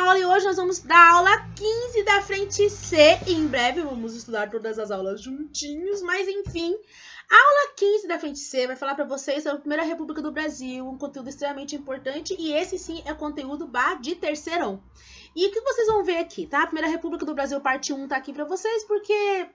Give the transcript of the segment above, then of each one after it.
aula e hoje nós vamos dar a aula 15 da frente C. E em breve vamos estudar todas as aulas juntinhos, mas enfim. A aula 15 da frente C vai falar para vocês sobre a Primeira República do Brasil, um conteúdo extremamente importante e esse sim é conteúdo de terceirão. E o que vocês vão ver aqui, tá? A Primeira República do Brasil, parte 1, tá aqui para vocês porque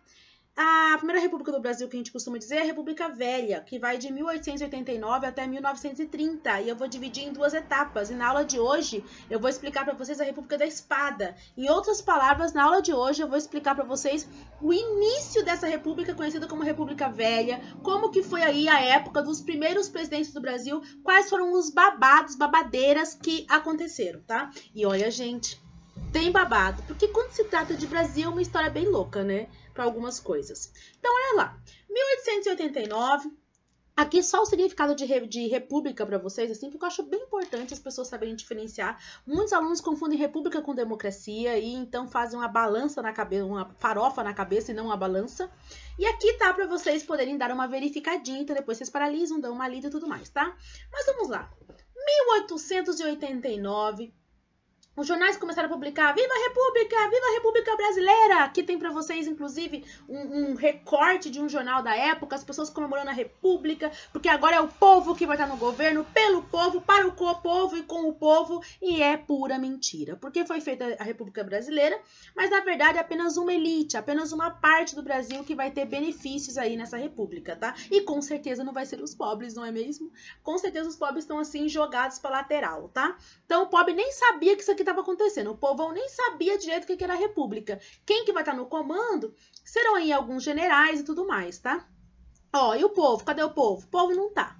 a Primeira República do Brasil, que a gente costuma dizer, é a República Velha, que vai de 1889 até 1930, e eu vou dividir em duas etapas. E na aula de hoje, eu vou explicar para vocês a República da Espada. Em outras palavras, na aula de hoje, eu vou explicar para vocês o início dessa república, conhecida como República Velha, como que foi aí a época dos primeiros presidentes do Brasil, quais foram os babados, babadeiras que aconteceram, tá? E olha, gente, tem babado, porque quando se trata de Brasil, é uma história bem louca, né? Para algumas coisas. Então, olha lá. 1889. Aqui só o significado de república para vocês, assim, porque eu acho bem importante as pessoas saberem diferenciar. Muitos alunos confundem república com democracia e então fazem uma balança na cabeça, uma farofa na cabeça e não uma balança. E aqui tá para vocês poderem dar uma verificadinha, então depois vocês paralisam, dão uma lida e tudo mais, tá? Mas vamos lá. 1889. Os jornais começaram a publicar Viva a República Brasileira! Aqui tem para vocês, inclusive, um recorte de um jornal da época, as pessoas comemorando a República, porque agora é o povo que vai estar no governo, pelo povo, para o povo e com o povo, e é pura mentira. Porque foi feita a República Brasileira, mas na verdade é apenas uma elite, apenas uma parte do Brasil que vai ter benefícios aí nessa República, tá? E com certeza não vai ser os pobres, não é mesmo? Com certeza os pobres estão assim jogados para lateral, tá? Então o pobre nem sabia que isso aqui estava acontecendo. O povão nem sabia direito o que era a república. Quem que vai estar no comando serão aí alguns generais e tudo mais, tá? Ó, e o povo? Cadê o povo? O povo não tá.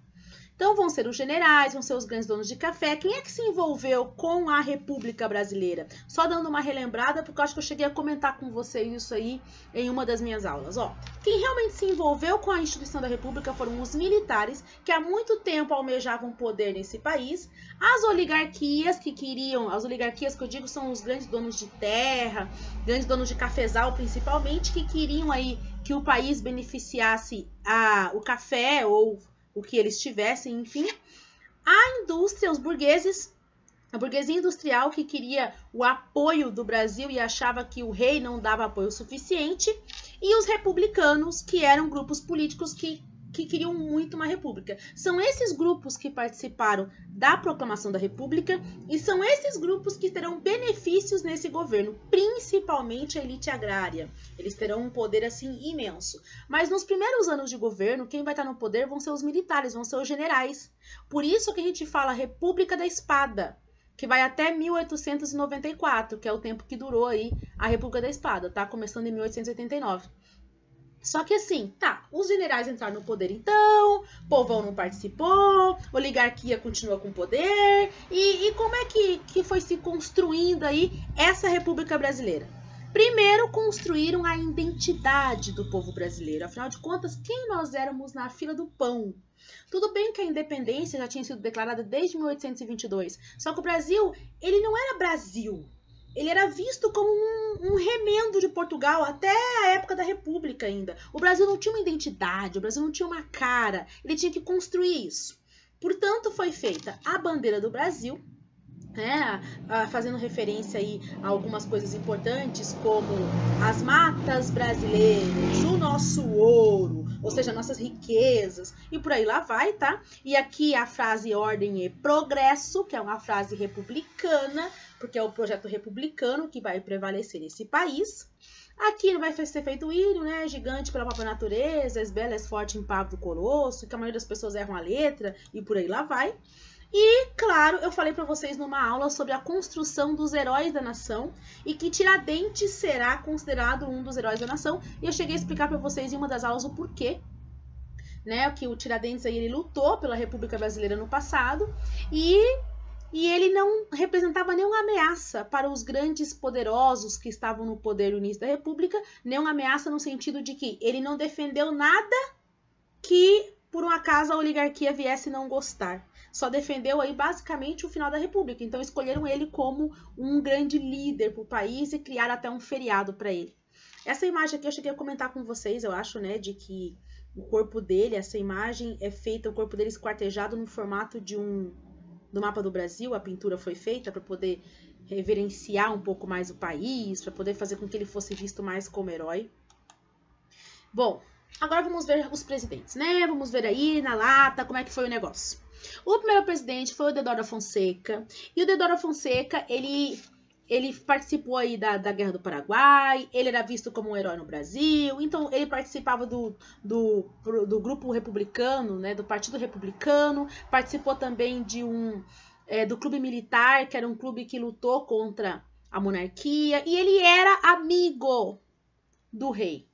Então vão ser os generais, vão ser os grandes donos de café. Quem é que se envolveu com a República Brasileira? Só dando uma relembrada, porque eu acho que eu cheguei a comentar com vocês isso aí em uma das minhas aulas. Ó, quem realmente se envolveu com a instituição da República foram os militares, que há muito tempo almejavam poder nesse país, as oligarquias que queriam, as oligarquias que eu digo são os grandes donos de terra, grandes donos de cafezal principalmente, que queriam aí que o país beneficiasse o café ou o que eles tivessem, enfim. A indústria, os burgueses, a burguesia industrial que queria o apoio do Brasil e achava que o rei não dava apoio suficiente, e os republicanos, que eram grupos políticos que queriam muito uma república. São esses grupos que participaram da proclamação da república e são esses grupos que terão benefícios nesse governo, principalmente a elite agrária. Eles terão um poder assim imenso. Mas nos primeiros anos de governo, quem vai estar no poder vão ser os militares, vão ser os generais. Por isso que a gente fala República da Espada, que vai até 1894, que é o tempo que durou aí a República da Espada, tá? Começando em 1889. Só que assim, tá, os generais entraram no poder então, o povão não participou, oligarquia continua com poder, e como é que foi se construindo aí essa República Brasileira? Primeiro construíram a identidade do povo brasileiro, afinal de contas, quem nós éramos na fila do pão? Tudo bem que a independência já tinha sido declarada desde 1822, só que o Brasil, ele não era Brasil. Ele era visto como um remendo de Portugal até a época da República ainda. O Brasil não tinha uma identidade, o Brasil não tinha uma cara, ele tinha que construir isso. Portanto, foi feita a bandeira do Brasil, né, fazendo referência aí a algumas coisas importantes, como as matas brasileiras, o nosso ouro, ou seja, nossas riquezas, e por aí lá vai, tá? E aqui a frase ordem e progresso, que é uma frase republicana, porque é o projeto republicano que vai prevalecer nesse país. Aqui vai ser feito o hino, né? Gigante pela própria natureza, es bela, es forte, impávido, colosso, que a maioria das pessoas erram a letra, e por aí lá vai. E, claro, eu falei para vocês numa aula sobre a construção dos heróis da nação e que Tiradentes será considerado um dos heróis da nação. E eu cheguei a explicar para vocês em uma das aulas o porquê, né? Que o Tiradentes aí, ele lutou pela República Brasileira no passado e ele não representava nenhuma ameaça para os grandes poderosos que estavam no poder no início da República, nenhuma ameaça no sentido de que ele não defendeu nada que, por um acaso, a oligarquia viesse não gostar. Só defendeu aí basicamente o final da República. Então escolheram ele como um grande líder para o país e criaram até um feriado para ele. Essa imagem aqui eu cheguei a comentar com vocês, eu acho, né, de que o corpo dele, essa imagem é feita, o corpo dele esquartejado no formato do mapa do Brasil, a pintura foi feita para poder reverenciar um pouco mais o país, para poder fazer com que ele fosse visto mais como herói. Bom, agora vamos ver os presidentes, né? Vamos ver aí na lata como é que foi o negócio. O primeiro presidente foi o Deodoro da Fonseca. E o Deodoro da Fonseca, ele participou aí da Guerra do Paraguai, ele era visto como um herói no Brasil, então ele participava do grupo republicano, né, do Partido Republicano, participou também do Clube Militar, que era um clube que lutou contra a monarquia, e ele era amigo do rei.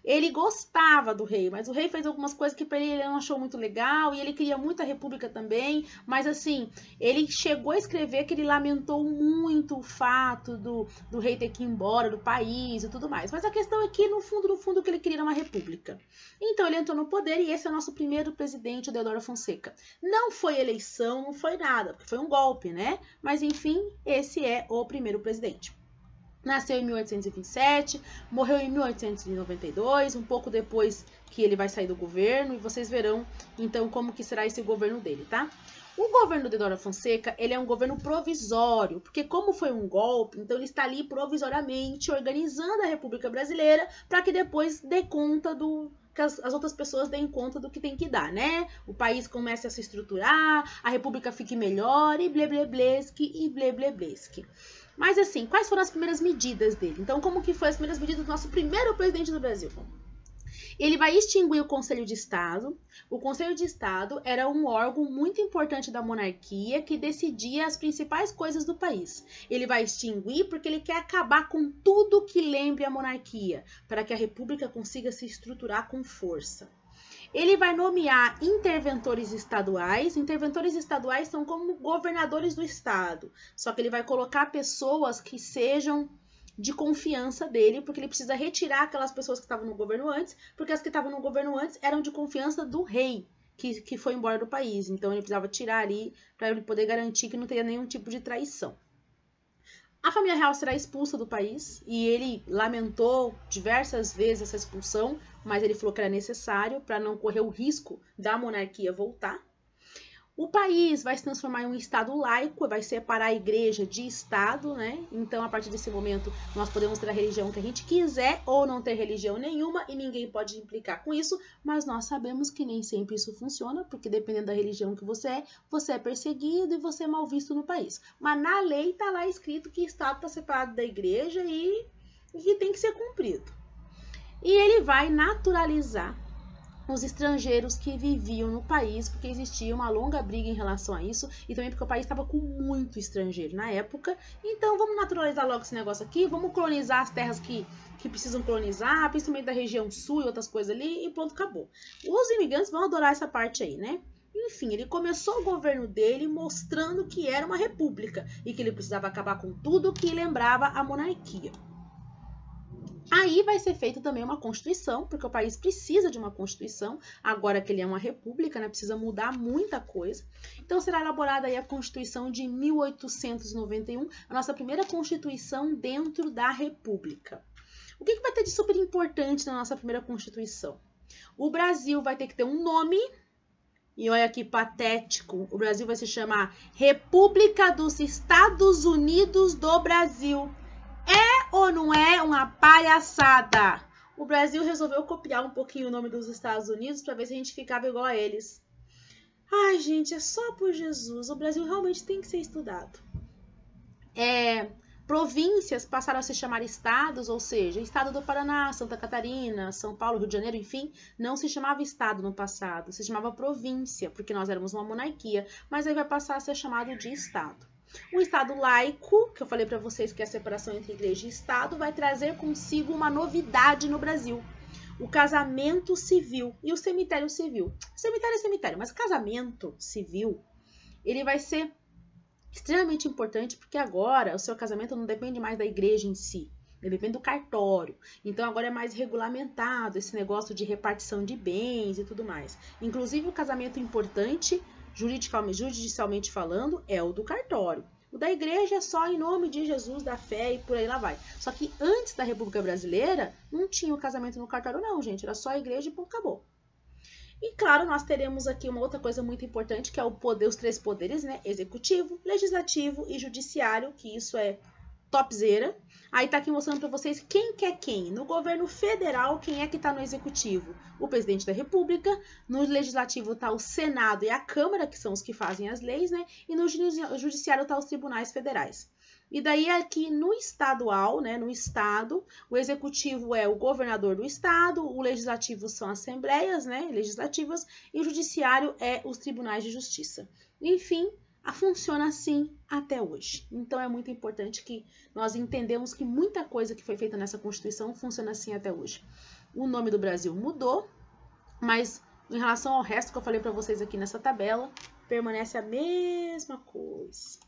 Ele gostava do rei, mas o rei fez algumas coisas que para ele não achou muito legal, e ele queria muito a república também, mas assim, ele chegou a escrever que ele lamentou muito o fato do rei ter que ir embora do país e tudo mais. Mas a questão é que, no fundo, o que ele queria era uma república. Então ele entrou no poder e esse é o nosso primeiro presidente, o Deodoro Fonseca. Não foi eleição, não foi nada, porque foi um golpe, né? Mas enfim, esse é o primeiro presidente. Nasceu em 1827, morreu em 1892, um pouco depois que ele vai sair do governo, e vocês verão, então, como que será esse governo dele, tá? O governo do Deodoro Fonseca, ele é um governo provisório, porque como foi um golpe, então ele está ali provisoriamente organizando a República Brasileira para que depois dê conta que as outras pessoas deem conta do que tem que dar, né? O país comece a se estruturar, a República fique melhor, e bleblebleski, e bleblebleski. Mas assim, quais foram as primeiras medidas dele? Então, como que foram as primeiras medidas do nosso primeiro presidente do Brasil? Ele vai extinguir o Conselho de Estado. O Conselho de Estado era um órgão muito importante da monarquia que decidia as principais coisas do país. Ele vai extinguir porque ele quer acabar com tudo que lembre a monarquia, para que a república consiga se estruturar com força. Ele vai nomear interventores estaduais. Interventores estaduais são como governadores do estado, só que ele vai colocar pessoas que sejam de confiança dele, porque ele precisa retirar aquelas pessoas que estavam no governo antes, porque as que estavam no governo antes eram de confiança do rei, que foi embora do país. Então ele precisava tirar ali para ele poder garantir que não teria nenhum tipo de traição. A família real será expulsa do país e ele lamentou diversas vezes essa expulsão, mas ele falou que era necessário para não correr o risco da monarquia voltar. O país vai se transformar em um estado laico, vai separar a igreja de estado, né? Então, a partir desse momento, nós podemos ter a religião que a gente quiser ou não ter religião nenhuma e ninguém pode implicar com isso, mas nós sabemos que nem sempre isso funciona, porque dependendo da religião que você é perseguido e você é mal visto no país. Mas na lei está lá escrito que o estado está separado da igreja e que tem que ser cumprido. E ele vai naturalizar os estrangeiros que viviam no país, porque existia uma longa briga em relação a isso, e também porque o país estava com muito estrangeiro na época. Então vamos naturalizar logo esse negócio aqui, vamos colonizar as terras que precisam colonizar, principalmente da região sul e outras coisas ali, e pronto, acabou. Os imigrantes vão adorar essa parte aí, né? Enfim, ele começou o governo dele mostrando que era uma república, e que ele precisava acabar com tudo que lembrava a monarquia. Aí vai ser feita também uma constituição, porque o país precisa de uma constituição, agora que ele é uma república, né, precisa mudar muita coisa. Então será elaborada aí a Constituição de 1891, a nossa primeira constituição dentro da república. O que vai ter de super importante na nossa primeira constituição? O Brasil vai ter que ter um nome, e olha que patético, o Brasil vai se chamar República dos Estados Unidos do Brasil. É ou não é uma palhaçada? O Brasil resolveu copiar um pouquinho o nome dos Estados Unidos para ver se a gente ficava igual a eles. Ai, gente, é só por Jesus. O Brasil realmente tem que ser estudado. Províncias passaram a se chamar estados, ou seja, estado do Paraná, Santa Catarina, São Paulo, Rio de Janeiro, enfim, não se chamava estado no passado, se chamava província, porque nós éramos uma monarquia, mas aí vai passar a ser chamado de estado. O Estado laico, que eu falei para vocês que é a separação entre igreja e Estado, vai trazer consigo uma novidade no Brasil. O casamento civil e o cemitério civil. Cemitério é cemitério, mas casamento civil, ele vai ser extremamente importante, porque agora o seu casamento não depende mais da igreja em si, ele depende do cartório. Então agora é mais regulamentado esse negócio de repartição de bens e tudo mais. Inclusive o casamento importante, judicialmente falando, é o do cartório. O da igreja é só em nome de Jesus, da fé e por aí lá vai. Só que antes da República Brasileira, não tinha o casamento no cartório não, gente. Era só a igreja e pô, acabou. E claro, nós teremos aqui uma outra coisa muito importante, que é o poder, os 3 poderes, né? Executivo, legislativo e judiciário, que isso é topzera. Aí tá aqui mostrando para vocês quem que é quem. No governo federal, quem é que tá no executivo? O presidente da república. No legislativo tá o Senado e a Câmara, que são os que fazem as leis, né? E no judiciário tá os tribunais federais. E daí aqui no estadual, né, no estado, o executivo é o governador do estado, o legislativo são assembleias, né, legislativas, e o judiciário é os tribunais de justiça. Enfim, funciona assim até hoje. Então é muito importante que nós entendamos que muita coisa que foi feita nessa Constituição funciona assim até hoje. O nome do Brasil mudou, mas em relação ao resto que eu falei para vocês aqui nessa tabela, permanece a mesma coisa.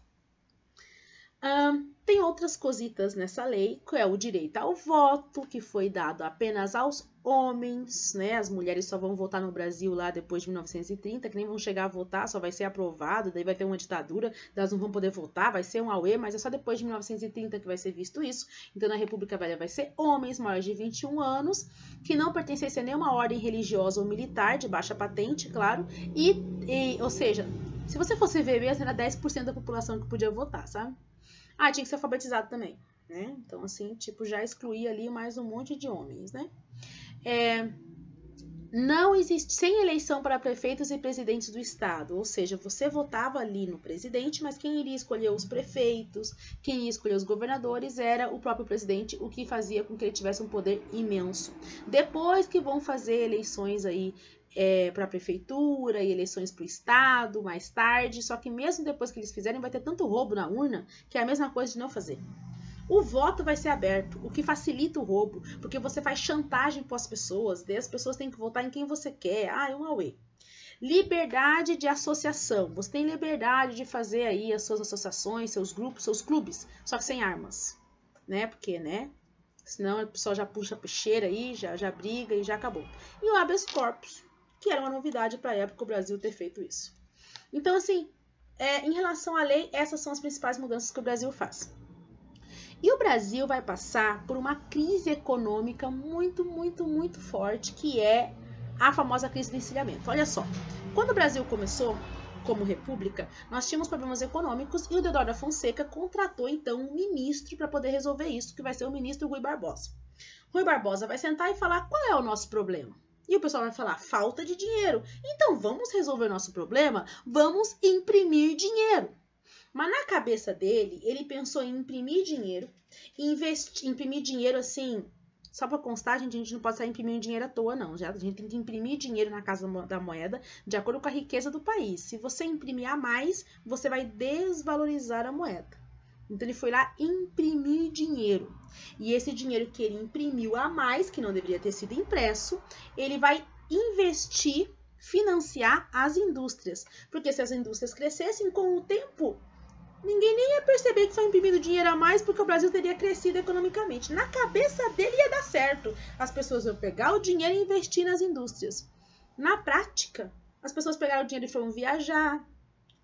Tem outras cositas nessa lei, que é o direito ao voto, que foi dado apenas aos homens, né? As mulheres só vão votar no Brasil lá depois de 1930, que nem vão chegar a votar, só vai ser aprovado, daí vai ter uma ditadura, elas não vão poder votar, vai ser um auê, mas é só depois de 1930 que vai ser visto isso. Então, na República Velha vai ser homens maiores de 21 anos, que não pertencessem a nenhuma ordem religiosa ou militar, de baixa patente, claro, ou seja, se você fosse ver mesmo, era 10% da população que podia votar, sabe? Ah, tinha que ser alfabetizado também, né? Então, assim, tipo, já excluí ali mais um monte de homens, né? Não existe, sem eleição para prefeitos e presidentes do estado, ou seja, você votava ali no presidente, mas quem iria escolher os prefeitos, quem ia escolher os governadores era o próprio presidente, o que fazia com que ele tivesse um poder imenso. Depois que vão fazer eleições aí para a prefeitura e eleições para o estado mais tarde, só que mesmo depois que eles fizerem vai ter tanto roubo na urna que é a mesma coisa de não fazer. O voto vai ser aberto, o que facilita o roubo, porque você faz chantagem para as pessoas, daí as pessoas têm que votar em quem você quer. Ah, é um auê. Liberdade de associação. Você tem liberdade de fazer aí as suas associações, seus grupos, seus clubes, só que sem armas, né? Porque, né? Senão o pessoal já puxa a peixeira aí, já briga e já acabou. E o habeas corpus, que era uma novidade para a época o Brasil ter feito isso. Então, assim, em relação à lei, essas são as principais mudanças que o Brasil faz. E o Brasil vai passar por uma crise econômica muito, muito, muito forte, que é a famosa crise do encilhamento. Olha só, quando o Brasil começou como república, nós tínhamos problemas econômicos e o Deodoro da Fonseca contratou, então, um ministro para poder resolver isso, que vai ser o ministro Rui Barbosa. Rui Barbosa vai sentar e falar qual é o nosso problema. E o pessoal vai falar, falta de dinheiro. Então, vamos resolver o nosso problema? Vamos imprimir dinheiro. Mas na cabeça dele, ele pensou em imprimir dinheiro, imprimir dinheiro assim, só para constar, a gente não pode sair imprimindo dinheiro à toa, não. A gente tem que imprimir dinheiro na Casa da Moeda de acordo com a riqueza do país. Se você imprimir a mais, você vai desvalorizar a moeda. Então ele foi lá imprimir dinheiro. E esse dinheiro que ele imprimiu a mais, que não deveria ter sido impresso, ele vai investir, financiar as indústrias. Porque se as indústrias crescessem com o tempo, ninguém nem ia perceber que foi imprimido dinheiro a mais, porque o Brasil teria crescido economicamente. Na cabeça dele ia dar certo. As pessoas iam pegar o dinheiro e investir nas indústrias. Na prática, as pessoas pegaram o dinheiro e foram viajar,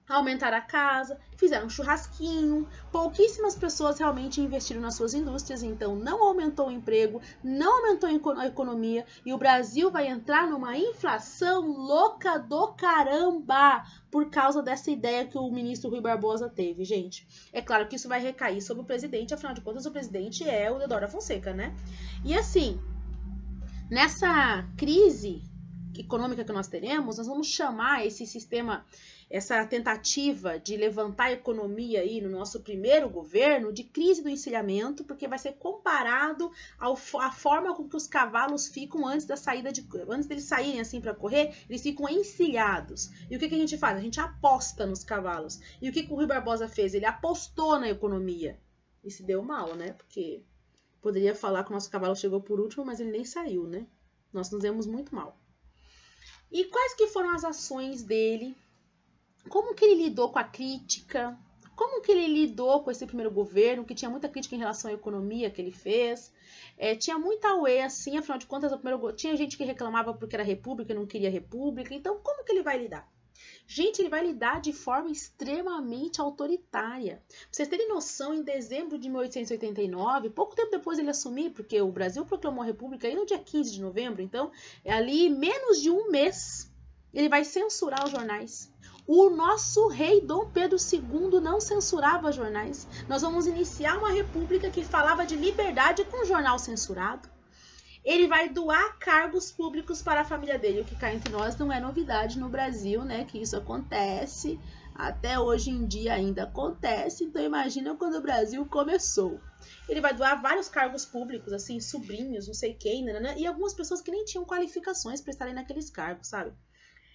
aumentaram a casa, fizeram um churrasquinho. Pouquíssimas pessoas realmente investiram nas suas indústrias, então não aumentou o emprego, não aumentou a economia e o Brasil vai entrar numa inflação louca do caramba por causa dessa ideia que o ministro Rui Barbosa teve, gente. É claro que isso vai recair sobre o presidente, afinal de contas o presidente é o Deodoro da Fonseca, né? E assim, nessa crise econômica que nós teremos, nós vamos chamar esse sistema, essa tentativa de levantar a economia aí no nosso primeiro governo de crise do encilhamento, porque vai ser comparado à forma com que os cavalos ficam antes da saída antes deles saírem assim para correr, eles ficam encilhados. E o que a gente faz? A gente aposta nos cavalos. E o que o Rui Barbosa fez? Ele apostou na economia. E se deu mal, né? Porque poderia falar que o nosso cavalo chegou por último, mas ele nem saiu, né? Nós nos demos muito mal. E quais que foram as ações dele? Como que ele lidou com a crítica? Como que ele lidou com esse primeiro governo, que tinha muita crítica em relação à economia que ele fez? Tinha muita auê, assim, afinal de contas, tinha gente que reclamava porque era república e não queria república. Então, como que ele vai lidar? Gente, ele vai lidar de forma extremamente autoritária. Pra vocês terem noção, em dezembro de 1889, pouco tempo depois ele assumir, porque o Brasil proclamou a república aí no dia 15 de novembro, então, ali menos de um mês Ele vai censurar os jornais. O nosso rei Dom Pedro II não censurava jornais. Nós vamos iniciar uma república que falava de liberdade com um jornal censurado. Ele vai doar cargos públicos para a família dele, o que cá entre nós não é novidade no Brasil, né? Que isso acontece, até hoje em dia ainda acontece, então imagina quando o Brasil começou. Ele vai doar vários cargos públicos, assim, sobrinhos, não sei quem, né? E algumas pessoas que nem tinham qualificações para estarem naqueles cargos, sabe?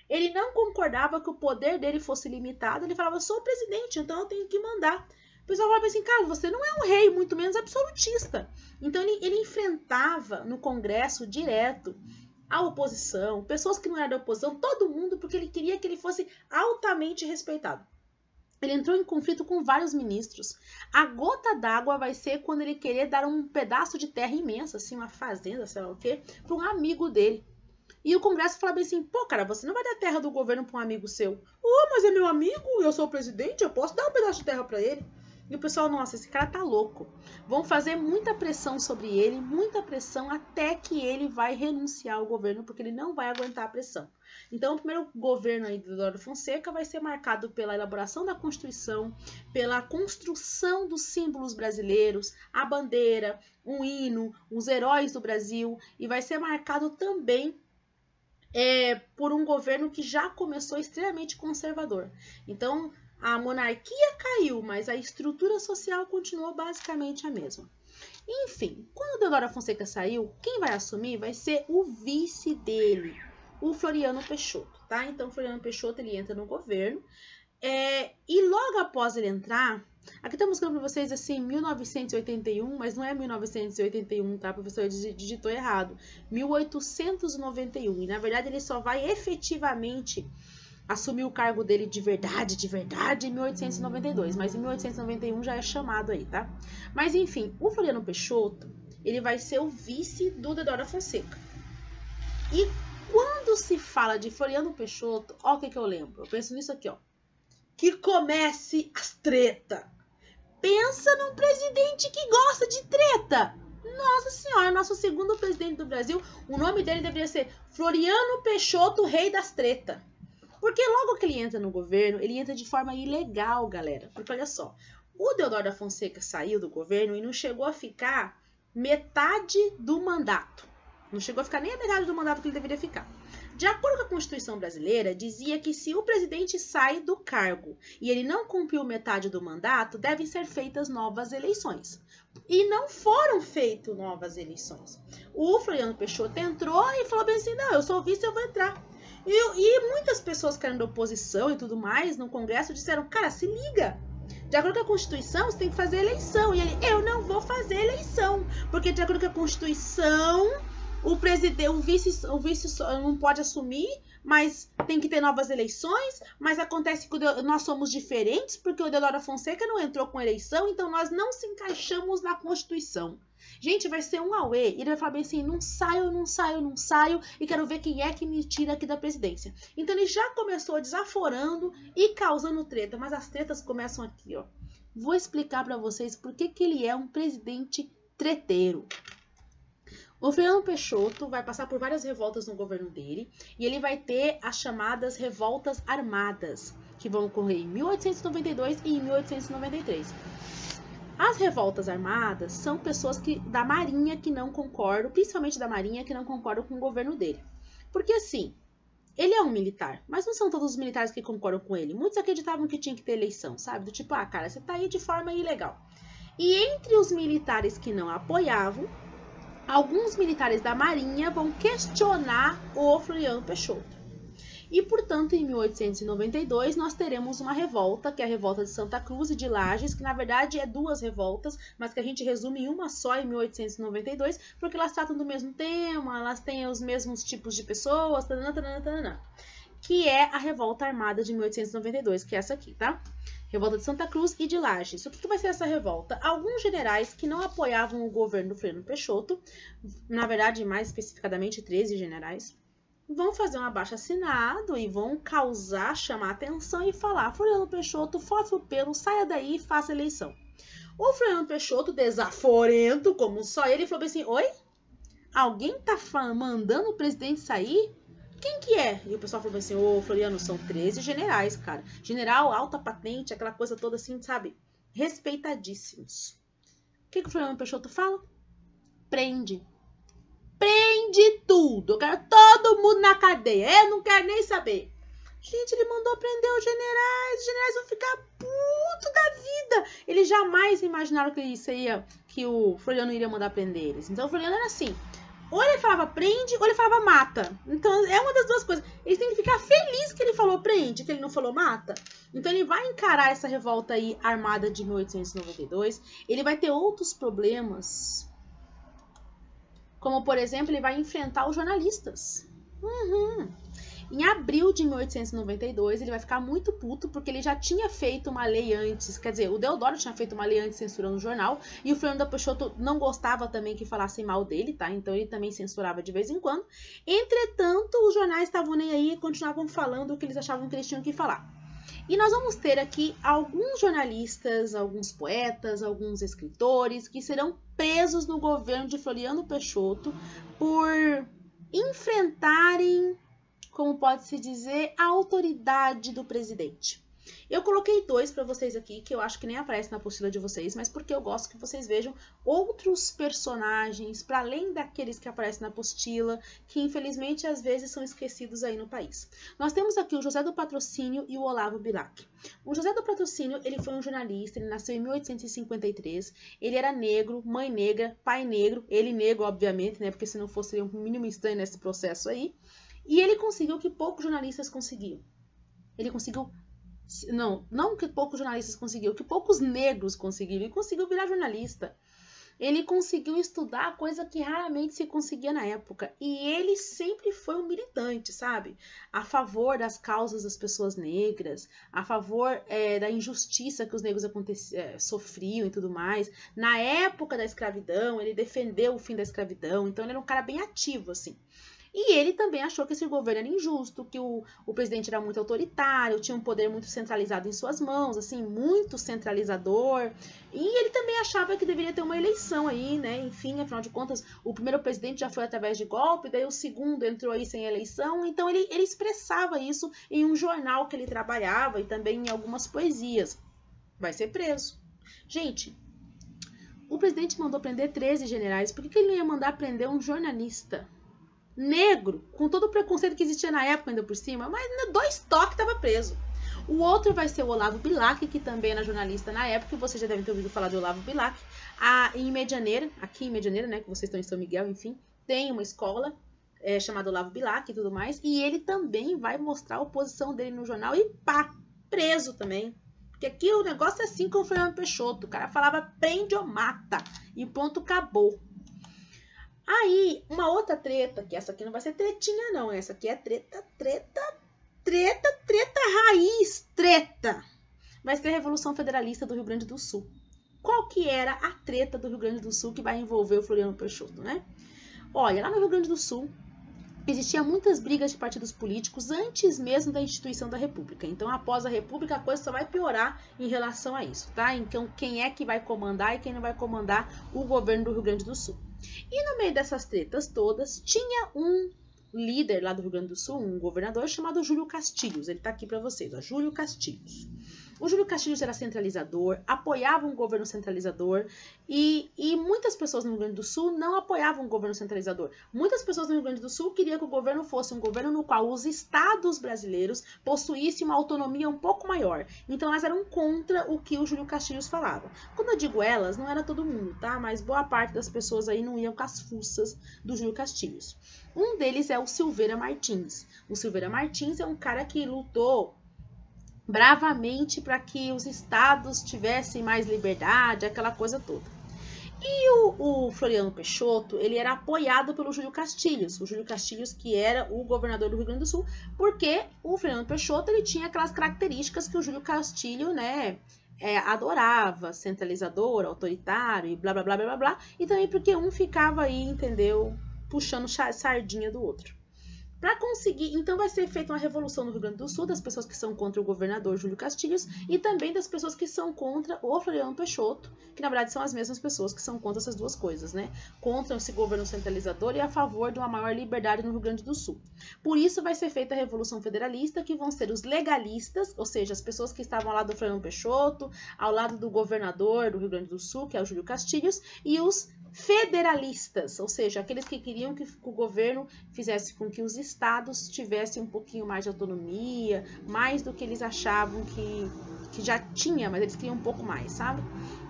Ele não concordava que o poder dele fosse limitado, ele falava, eu sou o presidente, então eu tenho que mandar. O pessoal falava assim, cara, você não é um rei, muito menos absolutista. Então ele enfrentava no Congresso direto a oposição, pessoas que não eram da oposição, todo mundo, porque ele queria que ele fosse altamente respeitado. Ele entrou em conflito com vários ministros. A gota d'água vai ser quando ele querer dar um pedaço de terra imensa, assim, uma fazenda, sei lá o quê, para um amigo dele. E o Congresso falava assim, pô, cara, você não vai dar terra do governo para um amigo seu. Mas é meu amigo, eu sou o presidente, eu posso dar um pedaço de terra para ele. E o pessoal, nossa, esse cara tá louco. Vão fazer muita pressão sobre ele, muita pressão, até que ele vai renunciar ao governo, porque ele não vai aguentar a pressão. Então, o primeiro governo aí do Deodoro Fonseca vai ser marcado pela elaboração da Constituição, pela construção dos símbolos brasileiros, a bandeira, um hino, os heróis do Brasil, e vai ser marcado também por um governo que já começou extremamente conservador. Então, a monarquia caiu, mas a estrutura social continuou basicamente a mesma. Enfim, quando o Deodoro Fonseca saiu, quem vai assumir vai ser o vice dele, o Floriano Peixoto, tá? Então, o Floriano Peixoto, ele entra no governo, e logo após ele entrar, aqui estamos mostrando para vocês assim, 1981, mas não é 1981, tá? O professor digitou errado, 1891, e na verdade ele só vai efetivamente assumir o cargo dele de verdade em 1892, mas em 1891 já é chamado aí, tá? Mas enfim, o Floriano Peixoto, ele vai ser o vice do Deodoro Fonseca. E quando se fala de Floriano Peixoto, ó o que eu lembro, eu penso nisso aqui, ó. Que comece as treta. Pensa num presidente que gosta de treta. Nossa senhora, nosso segundo presidente do Brasil, o nome dele deveria ser Floriano Peixoto, rei das treta. Porque logo que ele entra no governo, ele entra de forma ilegal, galera. Porque olha só, o Deodoro da Fonseca saiu do governo e não chegou a ficar metade do mandato. Não chegou a ficar nem a metade do mandato que ele deveria ficar. De acordo com a Constituição brasileira, dizia que se o presidente sai do cargo e ele não cumpriu metade do mandato, devem ser feitas novas eleições. E não foram feitas novas eleições. O Floriano Peixoto entrou e falou bem assim, não, eu sou vice, eu vou entrar. E muitas pessoas que eram da oposição e tudo mais no Congresso disseram, cara, se liga. De acordo com a Constituição, você tem que fazer eleição. E ele, eu não vou fazer eleição. Porque de acordo com a Constituição, o vice não pode assumir, mas tem que ter novas eleições. Mas acontece que nós somos diferentes, porque o Deodoro Fonseca não entrou com eleição, então nós não se encaixamos na Constituição. Gente, vai ser um auê. Ele vai falar bem assim, não saio, e quero ver quem é que me tira aqui da presidência. Então ele já começou desaforando e causando treta, mas as tretas começam aqui, ó. Vou explicar pra vocês por que ele é um presidente treteiro. O Floriano Peixoto vai passar por várias revoltas no governo dele, e ele vai ter as chamadas revoltas armadas, que vão ocorrer em 1892 e em 1893. As revoltas armadas são pessoas da Marinha que não concordam, principalmente da Marinha, que não concordam com o governo dele. Porque assim, ele é um militar, mas não são todos os militares que concordam com ele. Muitos acreditavam que tinha que ter eleição, sabe? Do tipo, cara, você tá aí de forma ilegal. E entre os militares que não apoiavam, alguns militares da Marinha vão questionar o Floriano Peixoto. E, portanto, em 1892, nós teremos uma revolta, que é a revolta de Santa Cruz e de Lages, que na verdade é duas revoltas, mas que a gente resume em uma só em 1892, porque elas tratam do mesmo tema, elas têm os mesmos tipos de pessoas, que é a revolta armada de 1892, que é essa aqui, tá? Revolta de Santa Cruz e de Lages. O que vai ser essa revolta? Alguns generais que não apoiavam o governo do Floriano Peixoto, na verdade, mais especificadamente 13 generais, vão fazer um abaixo-assinado e vão causar, chamar atenção e falar, Floriano Peixoto, foto o pelo, saia daí e faça eleição. O Floriano Peixoto, desaforento, como só ele, falou assim, oi? Alguém tá mandando o presidente sair? Quem que é? E o pessoal falou assim, ô, Floriano, são 13 generais, cara. General, alta patente, aquela coisa toda assim, sabe? Respeitadíssimos. O que o Floriano Peixoto fala? Prende. Prende tudo. Eu quero todo mundo na cadeia. Eu não quero nem saber. Gente, ele mandou prender os generais vão ficar puto da vida. Eles jamais imaginaram que o Floriano iria mandar prender eles. Então o Floriano era assim, ou ele falava prende, ou ele falava mata. Então é uma das duas coisas. Eles têm que ficar felizes que ele falou prende, que ele não falou mata. Então ele vai encarar essa revolta aí armada de 1892. Ele vai ter outros problemas, como por exemplo, ele vai enfrentar os jornalistas. Em abril de 1892, ele vai ficar muito puto porque ele já tinha feito uma lei antes, quer dizer, o Deodoro tinha feito uma lei antes censurando o jornal, e o Fernando Peixoto não gostava também que falassem mal dele, tá? Então ele também censurava de vez em quando. Entretanto, os jornais estavam nem aí e continuavam falando o que eles achavam que eles tinham que falar. E nós vamos ter aqui alguns jornalistas, alguns poetas, alguns escritores que serão presos no governo de Floriano Peixoto por enfrentarem, como pode-se dizer, a autoridade do presidente. Eu coloquei dois para vocês aqui, que eu acho que nem aparece na apostila de vocês, mas porque eu gosto que vocês vejam outros personagens, para além daqueles que aparecem na apostila, que infelizmente às vezes são esquecidos aí no país. Nós temos aqui o José do Patrocínio e o Olavo Bilac. O José do Patrocínio, ele foi um jornalista, ele nasceu em 1853, ele era negro, mãe negra, pai negro, ele negro, obviamente, né, porque se não fosse seria um mínimo estranho nesse processo aí. E ele conseguiu o que poucos jornalistas conseguiam. Ele conseguiu, não que poucos jornalistas conseguiram, o que poucos negros conseguiram. Ele conseguiu virar jornalista. Ele conseguiu estudar coisa que raramente se conseguia na época. E ele sempre foi um militante, sabe? A favor das causas das pessoas negras, a favor da injustiça que os negros sofriam e tudo mais. Na época da escravidão, ele defendeu o fim da escravidão. Então ele era um cara bem ativo, assim. E ele também achou que esse governo era injusto, que o presidente era muito autoritário, tinha um poder muito centralizado em suas mãos, assim, muito centralizador. E ele também achava que deveria ter uma eleição aí, né? Enfim, afinal de contas, o primeiro presidente já foi através de golpe, daí o segundo entrou aí sem eleição. Então ele expressava isso em um jornal que ele trabalhava e também em algumas poesias. Vai ser preso. Gente, o presidente mandou prender 13 generais, por que ele não ia mandar prender um jornalista negro, com todo o preconceito que existia na época ainda por cima, mas 2 toques estava preso. O outro vai ser o Olavo Bilac, que também era jornalista na época, e vocês já devem ter ouvido falar do Olavo Bilac. Em Medianeira, aqui em Medianeira, né, que vocês estão em São Miguel, enfim, tem uma escola chamada Olavo Bilac e tudo mais, e ele também vai mostrar a oposição dele no jornal e pá, preso também. Porque aqui o negócio é assim como o Floriano Peixoto, o cara falava prende ou mata, e ponto, acabou. Aí, uma outra treta, que essa aqui não vai ser tretinha não, essa aqui é treta raiz, treta. Vai ser a Revolução Federalista do Rio Grande do Sul. Qual que era a treta do Rio Grande do Sul que vai envolver o Floriano Peixoto, né? Olha, lá no Rio Grande do Sul, existiam muitas brigas de partidos políticos antes mesmo da instituição da República. Então, após a República, a coisa só vai piorar em relação a isso, tá? Então, quem é que vai comandar e quem não vai comandar o governo do Rio Grande do Sul. E no meio dessas tretas todas, tinha um líder lá do Rio Grande do Sul, um governador chamado Júlio Castilhos. Ele tá aqui para vocês, ó, Júlio Castilhos. O Júlio Castilhos era centralizador, apoiava um governo centralizador e muitas pessoas no Rio Grande do Sul não apoiavam o governo centralizador. Muitas pessoas no Rio Grande do Sul queriam que o governo fosse um governo no qual os estados brasileiros possuíssem uma autonomia um pouco maior. Então elas eram contra o que o Júlio Castilhos falava. Quando eu digo elas, não era todo mundo, tá? Mas boa parte das pessoas aí não iam com as fuças do Júlio Castilhos. Um deles é o Silveira Martins. O Silveira Martins é um cara que lutou bravamente para que os estados tivessem mais liberdade, aquela coisa toda. E o Floriano Peixoto, ele era apoiado pelo Júlio Castilhos. O Júlio Castilhos, que era o governador do Rio Grande do Sul, porque o Floriano Peixoto, ele tinha aquelas características que o Júlio Castilho, né, adorava, centralizador, autoritário e blá, blá, blá, blá, blá. E também porque um ficava aí, entendeu, puxando sardinha do outro. Para conseguir, então vai ser feita uma revolução no Rio Grande do Sul das pessoas que são contra o governador Júlio Castilhos e também das pessoas que são contra o Floriano Peixoto, que na verdade são as mesmas pessoas que são contra essas duas coisas, né? Contra esse governo centralizador e a favor de uma maior liberdade no Rio Grande do Sul. Por isso vai ser feita a Revolução Federalista, que vão ser os legalistas, ou seja, as pessoas que estavam ao lado do Floriano Peixoto, ao lado do governador do Rio Grande do Sul, que é o Júlio Castilhos, e os federalistas, ou seja, aqueles que queriam que o governo fizesse com que os estados tivessem um pouquinho mais de autonomia, mais do que eles achavam que já tinha, mas eles queriam um pouco mais, sabe?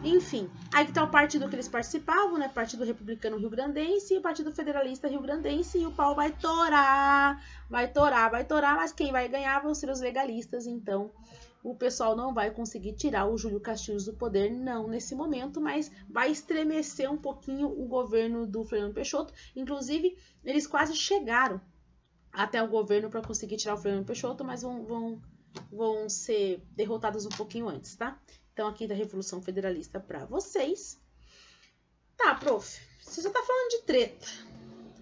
Enfim, aí que tá o partido que eles participavam, né? Partido Republicano Rio-Grandense e o Partido Federalista Rio-Grandense, e o pau vai torar, mas quem vai ganhar vão ser os legalistas, então o pessoal não vai conseguir tirar o Júlio Castilhos do poder, não nesse momento, mas vai estremecer um pouquinho o governo do Floriano Peixoto. Inclusive, eles quase chegaram até o governo para conseguir tirar o Floriano Peixoto, mas vão ser derrotados um pouquinho antes, tá? Então, aqui da Revolução Federalista para vocês. Tá, prof, você já tá falando de treta.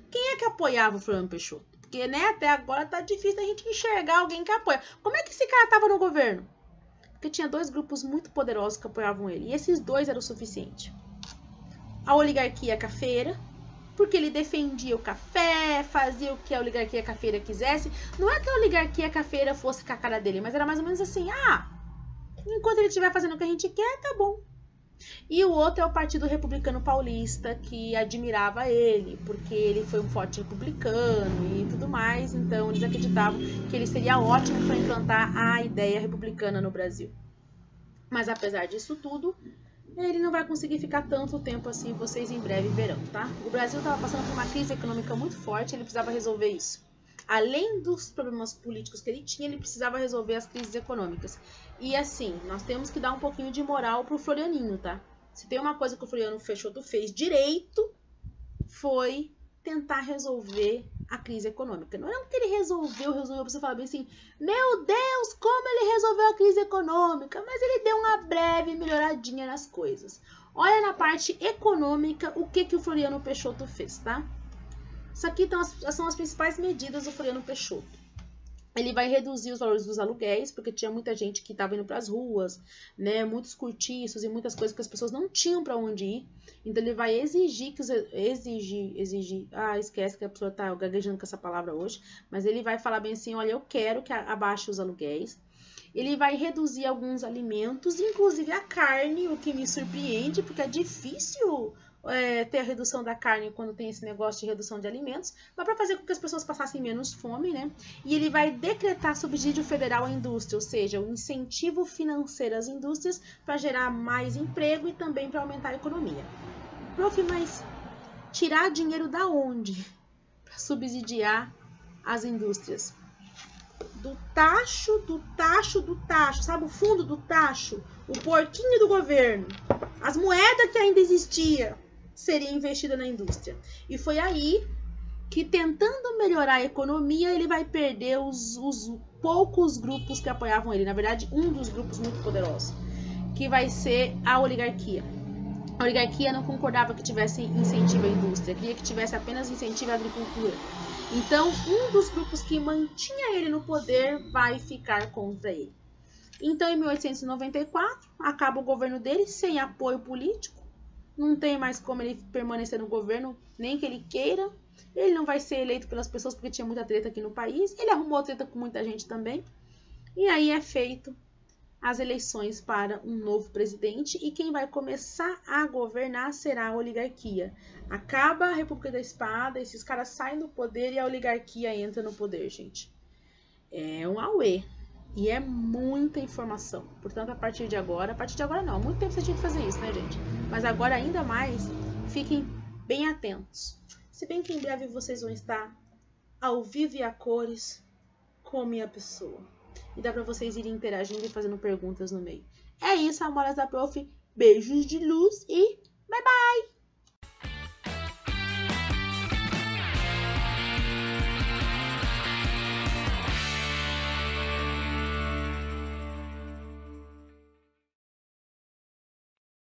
Quem é que apoiava o Floriano Peixoto? Porque, né, até agora tá difícil a gente enxergar alguém que apoia. Como é que esse cara tava no governo? Porque tinha dois grupos muito poderosos que apoiavam ele. E esses dois eram o suficiente. A oligarquia cafeira, porque ele defendia o café, fazia o que a oligarquia cafeira quisesse. Não é que a oligarquia cafeira fosse com a cara dele, mas era mais ou menos assim, enquanto ele estiver fazendo o que a gente quer, tá bom. E o outro é o Partido Republicano Paulista, que admirava ele, porque ele foi um forte republicano e tudo mais, então eles acreditavam que ele seria ótimo para implantar a ideia republicana no Brasil. Mas apesar disso tudo, ele não vai conseguir ficar tanto tempo assim, vocês em breve verão, tá? O Brasil estava passando por uma crise econômica muito forte, ele precisava resolver isso. Além dos problemas políticos que ele tinha, ele precisava resolver as crises econômicas. E assim, nós temos que dar um pouquinho de moral pro Florianinho, tá? Se tem uma coisa que o Floriano Peixoto fez direito, foi tentar resolver a crise econômica. Não é que ele resolveu, você fala bem assim, meu Deus, como ele resolveu a crise econômica, mas ele deu uma breve melhoradinha nas coisas. Olha na parte econômica o que o Floriano Peixoto fez, tá? Isso aqui são as principais medidas do Floriano Peixoto. Ele vai reduzir os valores dos aluguéis, porque tinha muita gente que estava indo para as ruas, né? Muitos cortiços e muitas coisas que as pessoas não tinham para onde ir. Então ele vai exigir que esquece que a pessoa tá gaguejando com essa palavra hoje, mas ele vai falar bem assim, olha, eu quero que abaixe os aluguéis. Ele vai reduzir alguns alimentos, inclusive a carne, o que me surpreende, porque é difícil ter a redução da carne quando tem esse negócio de redução de alimentos, mas para fazer com que as pessoas passassem menos fome, né? E ele vai decretar subsídio federal à indústria, ou seja, um incentivo financeiro às indústrias para gerar mais emprego e também para aumentar a economia. Prof, mas tirar dinheiro da onde para subsidiar as indústrias? Do tacho, sabe o fundo do tacho? O porquinho do governo, as moedas que ainda existiam, seria investida na indústria. E foi aí que, tentando melhorar a economia, ele vai perder os poucos grupos que apoiavam ele. Na verdade, um dos grupos muito poderosos, que vai ser a oligarquia. A oligarquia não concordava que tivesse incentivo à indústria, queria que tivesse apenas incentivo à agricultura. Então, um dos grupos que mantinha ele no poder vai ficar contra ele. Então, em 1894, acaba o governo dele sem apoio político. Não tem mais como ele permanecer no governo, nem que ele queira. Ele não vai ser eleito pelas pessoas porque tinha muita treta aqui no país. Ele arrumou treta com muita gente também. E aí é feito as eleições para um novo presidente. E quem vai começar a governar será a oligarquia. Acaba a República da Espada, esses caras saem do poder e a oligarquia entra no poder, gente. É um auê. E é muita informação. Portanto, a partir de agora não, há muito tempo você tinha que fazer isso, né, gente? Mas agora ainda mais, fiquem bem atentos. Se bem que em breve vocês vão estar ao vivo e a cores com a minha pessoa. E dá pra vocês irem interagindo e fazendo perguntas no meio. É isso, amoras da prof. Beijos de luz e bye bye!